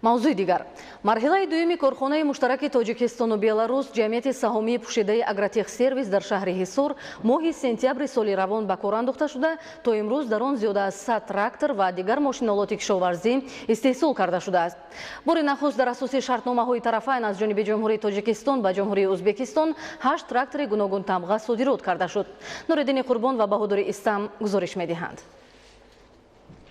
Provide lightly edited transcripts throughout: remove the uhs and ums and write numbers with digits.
мавзӯи дигар марҳилаи дуюми корхонаи муштараки Тоҷикистону Беларус ҷамъияти саҳомии пӯшидаи Агротехсервис дар шаҳри Ҳисор моҳи сентябри соли равон ба кор андохта шуда, то имрӯз дар он зиёда аз 100 трактор ва дигар мошиналоти кишоварзӣ истеҳсол карда шудааст. Бори нахуст дар асоси шартномаҳои тарафайн аз ҷониби Ҷумҳурии Тоҷикистон ба Ҷумҳурии Ӯзбекистон 8 трактори гуногун тамға содирот карда шуд. Нуриддини Қурбон ва Баҳодури Истам гузориш медиҳанд.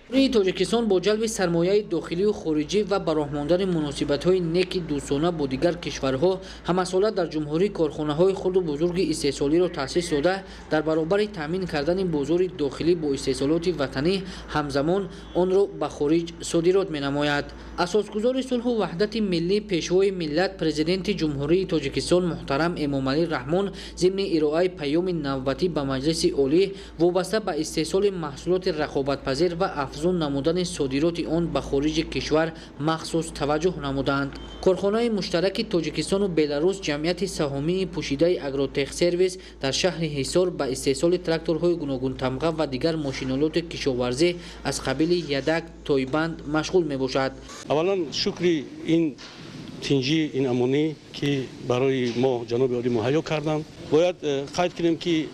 ҷумҳурии Тоҷикистон бо ҷалби сармояи дохилию хориҷӣ ва ба роҳ мондани муносибатҳои неки дӯстона бо дигар кишварҳо ҳамасола дар ҷумҳурӣ корхонаҳои хурду бузурги истеҳсолиро таъсис дода, дар баробари таъмин кардани бозори дохилӣ бо истеҳсолоти ватанӣ ҳамзамон онро ба хориҷ содирот менамояд. Асосгузори сулҳу ваҳдати миллӣ, пешвои миллат, президенти ҷумҳурии Тоҷикистон муҳтарам Эмомалӣ Раҳмон зимни ироаи паёми навбатӣ ба Маҷлиси олӣ вобаста ба истеҳсоли маҳсулоти рақобатпазир ва афзун намудани содироти он ба хориҷи кишвар махсус таваҷҷӯҳ намуданд. Корхонаи муштараки Тоҷикистону Беларус ҷамъияти саҳомии пӯшидаи Агротехсервис дар шаҳри Ҳисор ба истеҳсоли тракторҳои гуногун тамға ва дигар мошиналоти кишоварзӣ аз қабили ядак, тойбанд машғул мебошад. аввалан шукри ин тинҷӣ ин амонӣ ки барои мо ҷаноби олӣ муҳайё карданд. Бояд қайд кунем ки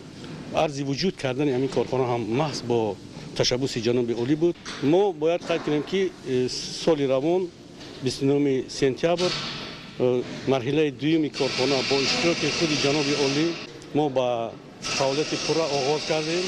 арзи вуҷуд кардани ҳамин корхона ҳам маҳз бо ташаббуси ҷаноби олӣ буд. Мо бояд қайд кунем ки соли равон 29 сентябр марҳилаи дуюми корхона бо иштироки худи ҷаноби олӣ мо ба фаъолияти пурра оғоз кардем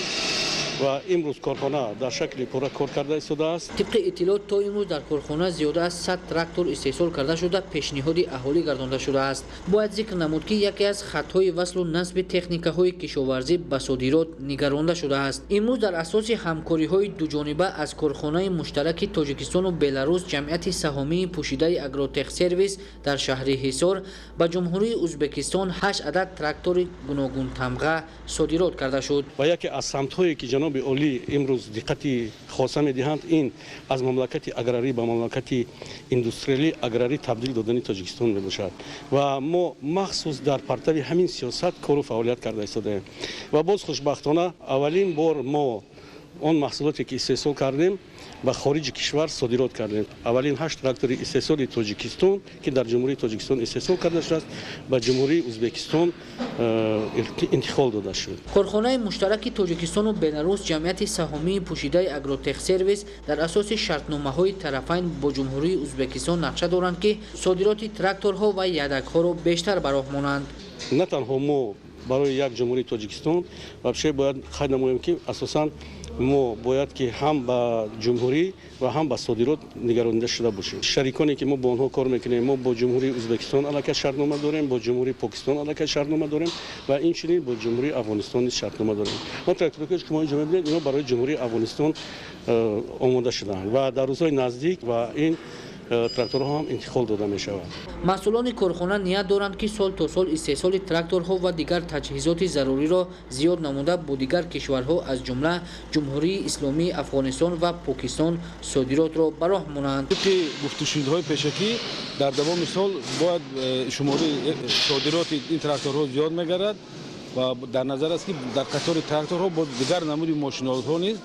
ва имрӯз корхона дар шакли пурра кор карда истодааст. Тибқи иттилоъ то имрӯз дар корхона зиёда аз 100 трактор истеҳсол карда шуда пешниҳоди аҳолӣ гардонда шудааст. Бояд зикр намуд ки яке аз хатҳои васлу насби техникаҳои кишоварзӣ ба содирот нигаронда шудааст. Имрӯз дар асоси ҳамкориҳои дуҷониба аз корхонаи муштараки Тоҷикистону Беларус ҷамъияти саҳомии пӯшидаи Агротехсервис дар шаҳри Ҳисор ба Ҷумҳурии Ӯзбекистон 8 адад трактори гуногун тамға содирот карда шуд. ва яке аз самтҳое ки ҷаноби олӣ имрӯз диққати хоса медиҳанд, ин аз мамлакати аграрӣ ба мамлакати индустриялӣ аграрӣ табдил додани Тоҷикистон мебошад ва мо махсус дар партави ҳамин сиёсат кору фаъолият карда истодаем ва боз хушбахтона аввалин бор мо он маҳсулоте ки истеҳсол кардем ба хориҷи кишвар содирот кардем. Аввалин 8 трактори истеҳсоли Тоҷикистон ки дар ҷумҳурии Тоҷикистон истеҳсол карда шудааст ба ҷумҳурии Ӯзбекистон интиқол дода шуд. Корхонаи муштараки Тоҷикистону Беларус ҷамъияти саҳомии пӯшидаи Агротехсервис дар асоси шартномаҳои тарафайн бо Ҷумҳурии Ӯзбекистон нақша доранд ки содироти тракторҳо ва ядакҳоро бештар ба роҳ монанд. На танҳо мо барои як ҷумҳурии Тоҷикистон вабше бояд қайд намоем ки асосан мо бояд ки ҳам ба ҷумҳурӣ ва ҳам ба содирот нигаронида шуда бошем. Шариконе ки мо бо онҳо кор мекунем, мо бо ҷумҳурии Ӯзбекистон аллакай шартнома дорем, бо ҷумҳурии Покистон аллакай шартнома дорем ва инчунин бо ҷумҳурии Афғонистон низ шартнома дорем. Мо тракторҳои ки шумо инҷо мебинед, ино барои ҷумҳурии Афғонистон омода шудаанд ва дар рӯзҳои наздик ва ин тракторҳо ҳам интиқол дода мешавад. Масъулони корхона ният доранд ки сол то сол истеҳсоли тракторҳо ва дигар таҷҳизоти заруриро зиёд намуда бо дигар кишварҳо аз ҷумла Ҷумҳурии Исломии Афғонистон ва Покистон содиротро ба роҳ монанд. гуфтушудҳои пешакӣ дар давоми сол бояд шумори содироти ин тракторҳо зиёд мегардад ва дар назар аст ки дар қатори тракторҳо бо дигар намуди мошиналотҳо низ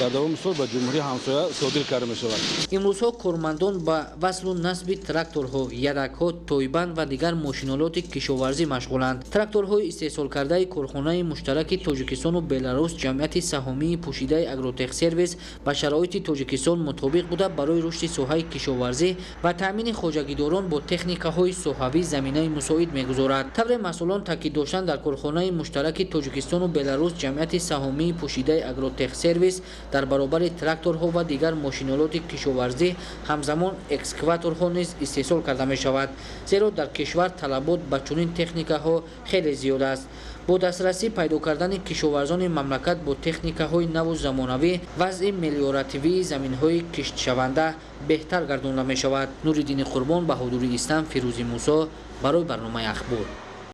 дар давоми сол ба ҷумҳурии ҳамсоя содир карда мешавад. имрӯзҳо кормандон ба васлу насби тракторҳо, ядакҳо, тойбанд ва дигар мошиналоти кишоварзӣ машғуланд. Тракторҳои истеҳсолкардаи корхонаи муштараки Тоҷикистону Беларус ҷамъияти саҳомии пӯшидаи Агротехсервис ба шароити Тоҷикистон мутобиқ буда барои рушди соҳаи кишоварзӣ ва таъмини хоҷагидорон бо техникаҳои соҳавӣ заминаи мусоид мегузорад. тавре масъулон таъкид доштанд дар корхонаи муштараки Тоҷикистону Беларус ҷамъияти саҳомии пӯшидаи Агротехсервис дар баробари тракторҳо ва дигар мошиналоти кишоварзӣ ҳамзамон экскаваторҳо низ истеҳсол карда мешавад, зеро дар кишвар талабот ба чунин техникаҳо хеле зиёд аст. бо дастрасӣ пайдо кардани кишоварзони мамлакат бо техникаҳои наву замонавӣ вазъи мелиоративии заминҳои киштшаванда беҳтар гардонда мешавад. Нуриддини Қурбон, Баҳодури Истам, Фирӯзи Мусо барои барномаи ахбор.